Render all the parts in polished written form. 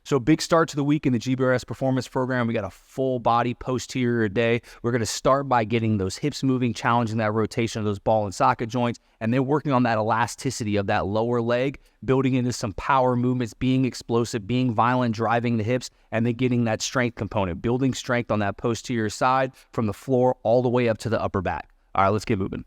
So big start to the week in the GBRS Performance Program. We got a full body posterior day. We're going to start by getting those hips moving, challenging that rotation of those ball and socket joints, and then working on that elasticity of that lower leg, building into some power movements, being explosive, being violent, driving the hips, and then getting that strength component, building strength on that posterior side from the floor all the way up to the upper back. All right, let's get moving.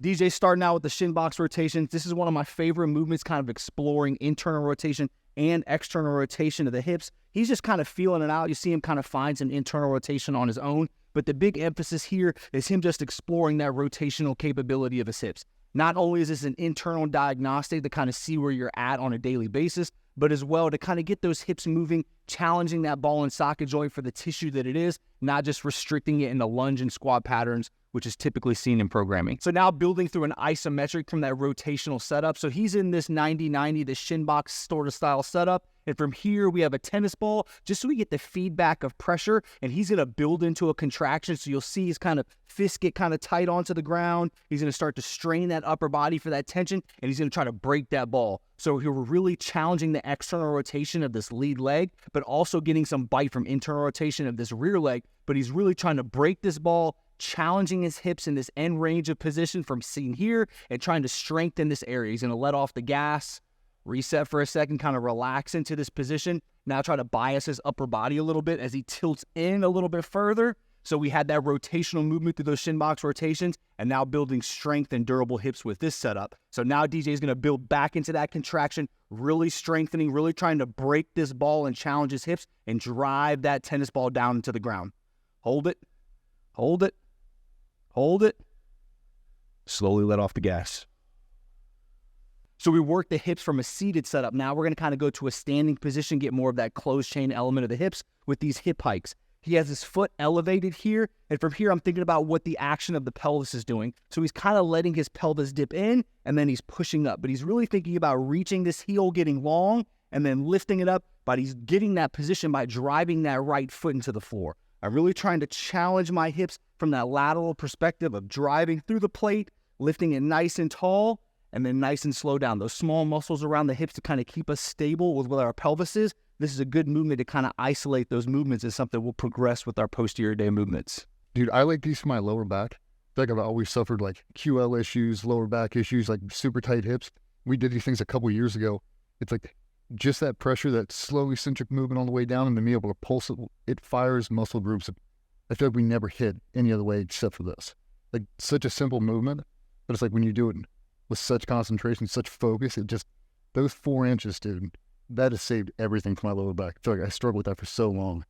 DJ starting out with the shin box rotations. This is one of my favorite movements, kind of exploring internal rotation and external rotation of the hips. He's just kind of feeling it out. You see him kind of find some internal rotation on his own, but the big emphasis here is him just exploring that rotational capability of his hips. Not only is this an internal diagnostic to kind of see where you're at on a daily basis, but as well to kind of get those hips moving, challenging that ball and socket joint for the tissue that it is, not just restricting it in the lunge and squat patterns, which is typically seen in programming. So now building through an isometric from that rotational setup. So he's in this 90-90, the shin box sort of style setup. And from here, we have a tennis ball, just so we get the feedback of pressure, and he's gonna build into a contraction. So you'll see his kind of fists get kind of tight onto the ground. He's gonna start to strain that upper body for that tension, and he's gonna try to break that ball. So we're really challenging the external rotation of this lead leg, but also getting some bite from internal rotation of this rear leg. But he's really trying to break this ball, challenging his hips in this end range of position from seen here, and trying to strengthen this area. He's gonna let off the gas, reset for a second, kind of relax into this position. Now try to bias his upper body a little bit as he tilts in a little bit further. So we had that rotational movement through those shin box rotations, and now building strength and durable hips with this setup. So now DJ is going to build back into that contraction, really strengthening, really trying to break this ball and challenge his hips and drive that tennis ball down into the ground. Hold it, hold it, hold it. Slowly let off the gas. So we work the hips from a seated setup. Now we're going to kind of go to a standing position, get more of that closed chain element of the hips with these hip hikes. He has his foot elevated here, and from here I'm thinking about what the action of the pelvis is doing. So he's kind of letting his pelvis dip in, and then he's pushing up. But he's really thinking about reaching this heel, getting long, and then lifting it up. But he's getting that position by driving that right foot into the floor. I'm really trying to challenge my hips from that lateral perspective of driving through the plate, lifting it nice and tall, and then nice and slow down. Those small muscles around the hips to kind of keep us stable with what our pelvis is. This is a good movement to kind of isolate those movements as something we'll progress with our posterior day movements. Dude, I like these for my lower back. I feel like I've always suffered like QL issues, lower back issues, like super tight hips. We did these things a couple years ago. It's like just that pressure, that slow eccentric movement on the way down, and then being able to pulse it. It fires muscle groups. I feel like we never hit any other way except for this. Like such a simple movement, but it's like when you do it with such concentration, such focus, it just, those 4 inches, dude, that has saved everything for my lower back. I feel like I struggled with that for so long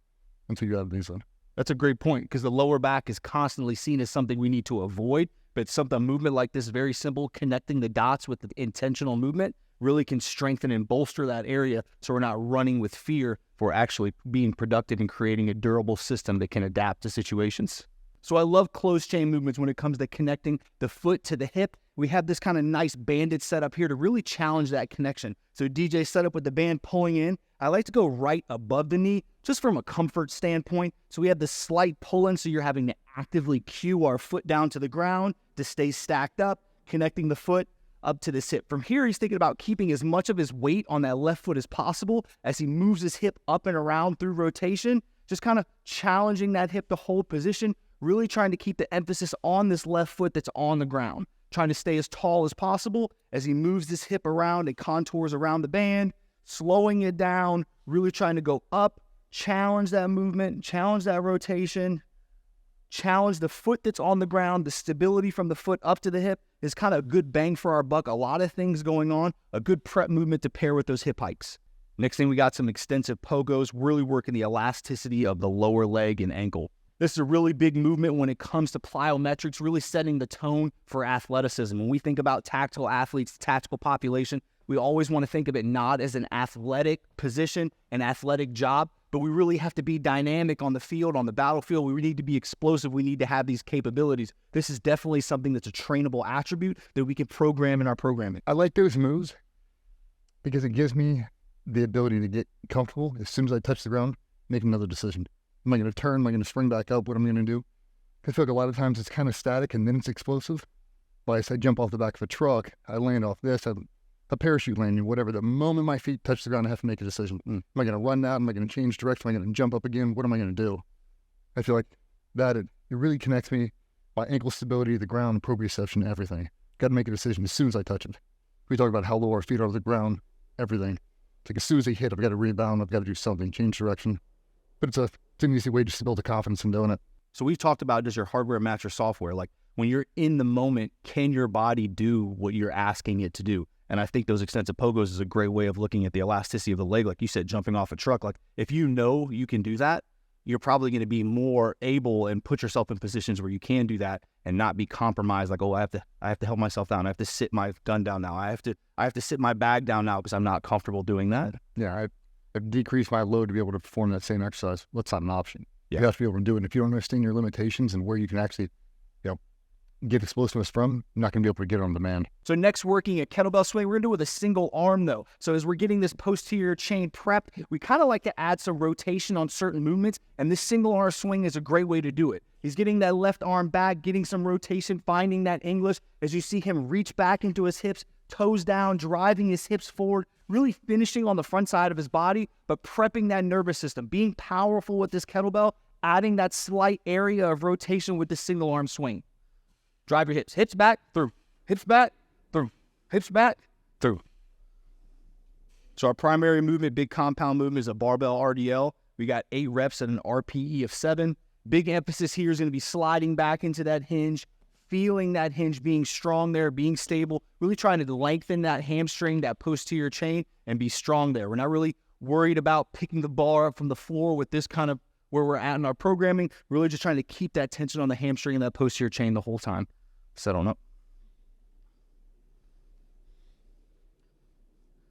until you added these on. That's a great point, because the lower back is constantly seen as something we need to avoid, but a movement like this, very simple, connecting the dots with the intentional movement, really can strengthen and bolster that area so we're not running with fear for actually being productive and creating a durable system that can adapt to situations. So I love closed chain movements when it comes to connecting the foot to the hip. We have this kind of nice banded setup here to really challenge that connection. So DJ set up with the band pulling in. I like to go right above the knee, just from a comfort standpoint. So we have this slight pull in, so you're having to actively cue our foot down to the ground to stay stacked up, connecting the foot up to this hip. From here, he's thinking about keeping as much of his weight on that left foot as possible as he moves his hip up and around through rotation, just kind of challenging that hip to hold position, really trying to keep the emphasis on this left foot that's on the ground, trying to stay as tall as possible as he moves this hip around and contours around the band, slowing it down, really trying to go up, challenge that movement, challenge that rotation, challenge the foot that's on the ground. The stability from the foot up to the hip is kind of a good bang for our buck. A lot of things going on, a good prep movement to pair with those hip hikes. Next thing, we got some extensive pogos, really working the elasticity of the lower leg and ankle. This is a really big movement when it comes to plyometrics, really setting the tone for athleticism. When we think about tactical athletes, tactical population, we always want to think of it not as an athletic position, an athletic job, but we really have to be dynamic on the field, on the battlefield. We need to be explosive. We need to have these capabilities. This is definitely something that's a trainable attribute that we can program in our programming. I like those moves because it gives me the ability to get comfortable as soon as I touch the ground, make another decision. Am I going to turn? Am I going to spring back up? What am I going to do? I feel like a lot of times it's kind of static and then it's explosive. But as I jump off the back of a truck, I land off this, I a parachute landing, whatever. The moment my feet touch the ground, I have to make a decision. Am I going to run now? Am I going to change direction? Am I going to jump up again? What am I going to do? I feel like that it really connects me. My ankle stability, the ground, proprioception, everything. Got to make a decision as soon as I touch it. We talk about how low our feet are to the ground, everything. It's like as soon as they hit, I've got to rebound, I've got to do something, change direction. But it's an easy way just to build the confidence in doing it. So we've talked about, does your hardware match your software? Like when you're in the moment, can your body do what you're asking it to do? And I think those extensive pogos is a great way of looking at the elasticity of the leg. Like you said, jumping off a truck. Like if you know you can do that, you're probably going to be more able and put yourself in positions where you can do that and not be compromised. Like, oh, I have to help myself down. I have to sit my gun down now. I have to sit my bag down now because I'm not comfortable doing that. Yeah, I've decreased my load to be able to perform that same exercise. Well, that's not an option. Yeah. You have to be able to do it. And if you don't understand your limitations and where you can actually, get explosiveness from, you're not going to be able to get it on demand. So next, working a kettlebell swing, we're going to do it with a single arm though. So as we're getting this posterior chain prepped, we kind of like to add some rotation on certain movements, and this single arm swing is a great way to do it. He's getting that left arm back, getting some rotation, finding that English as you see him reach back into his hips, toes down, driving his hips forward, really finishing on the front side of his body, but prepping that nervous system, being powerful with this kettlebell, adding that slight area of rotation with the single arm swing. Drive your hips. Hips back, through. Hips back, through. Hips back, through. So our primary movement, big compound movement, is a barbell RDL. We got 8 reps at an RPE of 7. Big emphasis here is going to be sliding back into that hinge, feeling that hinge being strong there, being stable, really trying to lengthen that hamstring, that posterior chain, and be strong there. We're not really worried about picking the bar up from the floor with this kind of where we're at in our programming. Really just trying to keep that tension on the hamstring and that posterior chain the whole time. Settle up.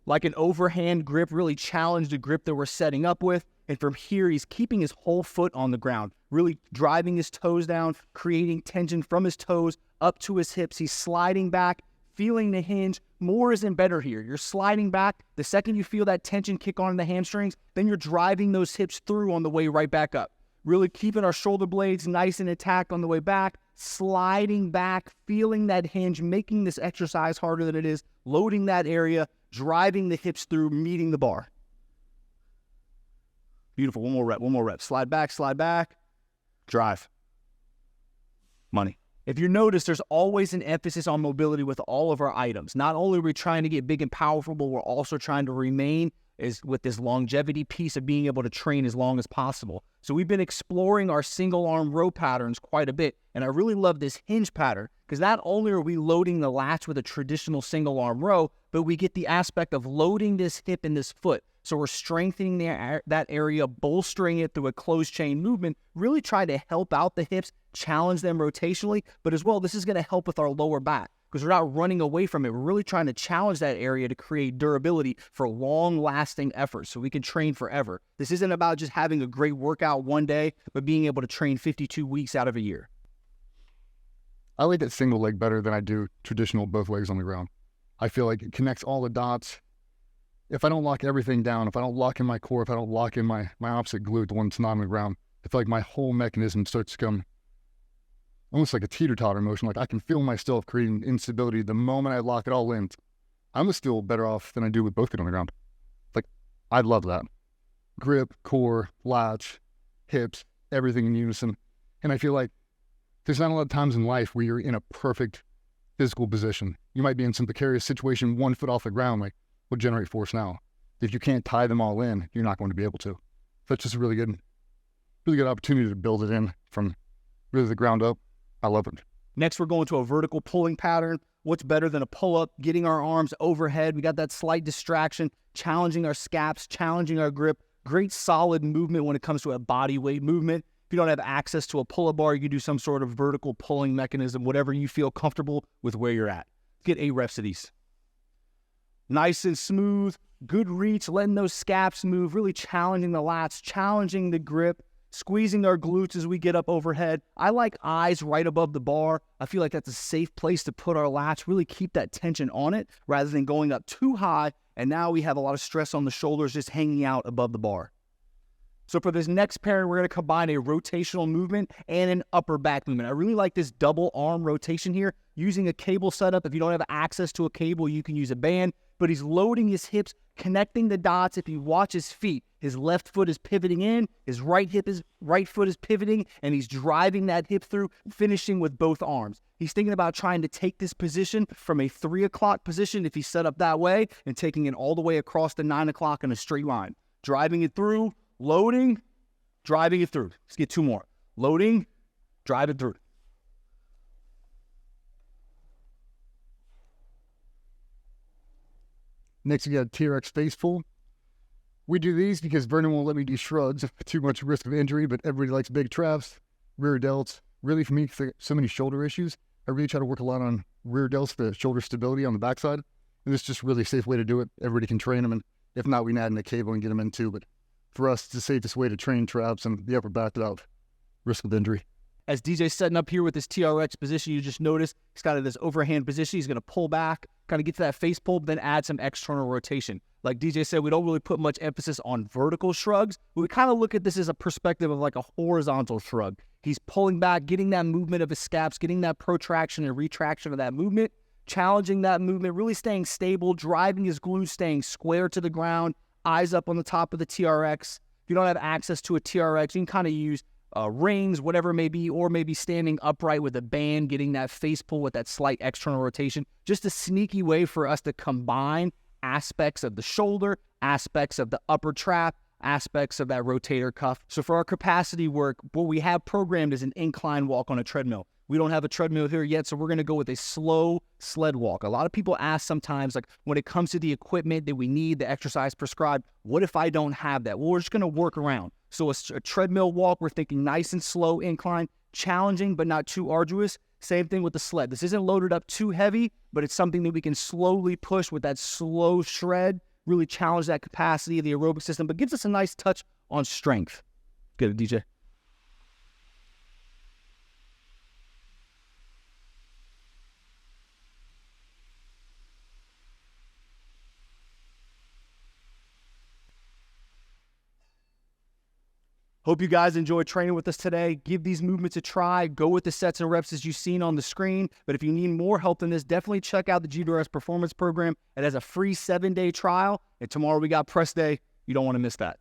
Like an overhand grip, really challenge the grip that we're setting up with. And from here, he's keeping his whole foot on the ground, really driving his toes down, creating tension from his toes up to his hips. He's sliding back, feeling the hinge. More isn't better here. You're sliding back. The second you feel that tension kick on in the hamstrings, then you're driving those hips through on the way right back up. Really keeping our shoulder blades nice and intact on the way back, sliding back, feeling that hinge, making this exercise harder than it is, loading that area, driving the hips through, meeting the bar. Beautiful. One more rep. Slide back, drive. Money. If you notice, there's always an emphasis on mobility with all of our items. Not only are we trying to get big and powerful, but we're also trying to remain with this longevity piece of being able to train as long as possible. So we've been exploring our single arm row patterns quite a bit, and I really love this hinge pattern because not only are we loading the lats with a traditional single arm row, but we get the aspect of loading this hip and this foot. So we're strengthening that area, bolstering it through a closed chain movement, really trying to help out the hips, challenge them rotationally, but as well, this is going to help with our lower back because we're not running away from it. We're really trying to challenge that area to create durability for long-lasting efforts so we can train forever. This isn't about just having a great workout one day, but being able to train 52 weeks out of a year. I like that single leg better than I do traditional both legs on the ground. I feel like it connects all the dots. If I don't lock everything down, if I don't lock in my core, if I don't lock in my opposite glute, the one that's not on the ground, I feel like my whole mechanism starts to come almost like a teeter-totter motion. Like I can feel myself creating instability the moment I lock it all in. I'm still better off than I do with both feet on the ground. Like, I love that. Grip, core, latch, hips, everything in unison. And I feel like there's not a lot of times in life where you're in a perfect physical position. You might be in some precarious situation, 1 foot off the ground, like, will generate force now. If you can't tie them all in, you're not going to be able to. So that's just a really good opportunity to build it in from really the ground up. I love it. Next, we're going to a vertical pulling pattern. What's better than a pull-up? Getting our arms overhead. We got that slight distraction, challenging our scaps, challenging our grip. Great solid movement when it comes to a body weight movement. If you don't have access to a pull-up bar, you can do some sort of vertical pulling mechanism, whatever you feel comfortable with where you're at. Get 8 reps of these. Nice and smooth, good reach, letting those scaps move, really challenging the lats, challenging the grip, squeezing our glutes as we get up overhead. I like eyes right above the bar. I feel like that's a safe place to put our lats, really keep that tension on it rather than going up too high, and now we have a lot of stress on the shoulders just hanging out above the bar. So for this next pair, we're going to combine a rotational movement and an upper back movement. I really like this double arm rotation here, using a cable setup. If you don't have access to a cable, you can use a band. but he's loading his hips, connecting the dots. If you watch his feet, his left foot is pivoting in, his right foot is pivoting, and he's driving that hip through, finishing with both arms. He's thinking about trying to take this position from a 3 o'clock position, if he's set up that way, and taking it all the way across the 9 o'clock in a straight line. Driving it through, loading, driving it through. Let's get 2 more. Loading, drive it through. Next, we got TRX face pull. We do these because Vernon won't let me do shrugs. Too much risk of injury, but everybody likes big traps, rear delts. Really, for me, so many shoulder issues, I really try to work a lot on rear delts for shoulder stability on the backside. And this is just really a safe way to do it. Everybody can train them, and if not, we can add in a cable and get them in too. But for us, it's the safest way to train traps and the upper back without risk of injury. As DJ's setting up here with this TRX position, you just notice he's got this overhand position. He's going to pull back, kind of get to that face pull, but then add some external rotation. Like DJ said, we don't really put much emphasis on vertical shrugs. We kind of look at this as a perspective of like a horizontal shrug. He's pulling back, getting that movement of his scaps, getting that protraction and retraction of that movement, challenging that movement, really staying stable, driving his glutes, staying square to the ground, eyes up on the top of the TRX. If you don't have access to a TRX, you can kind of use rings, whatever it may be, or maybe standing upright with a band, getting that face pull with that slight external rotation. Just a sneaky way for us to combine aspects of the shoulder, aspects of the upper trap, aspects of that rotator cuff. So for our capacity work, what we have programmed is an incline walk on a treadmill. We don't have a treadmill here yet, so we're going to go with a slow sled walk. A lot of people ask sometimes, like, when it comes to the equipment that we need, the exercise prescribed, what if I don't have that? Well, we're just going to work around. So a treadmill walk, we're thinking nice and slow incline, challenging but not too arduous. Same thing with the sled. This isn't loaded up too heavy, but it's something that we can slowly push with that slow shred, really challenge that capacity of the aerobic system, but gives us a nice touch on strength. Get it, DJ? Hope you guys enjoyed training with us today. Give these movements a try. Go with the sets and reps as you've seen on the screen. But if you need more help than this, definitely check out the GBRS Performance Program. It has a free 7-day trial. And tomorrow we got press day. You don't want to miss that.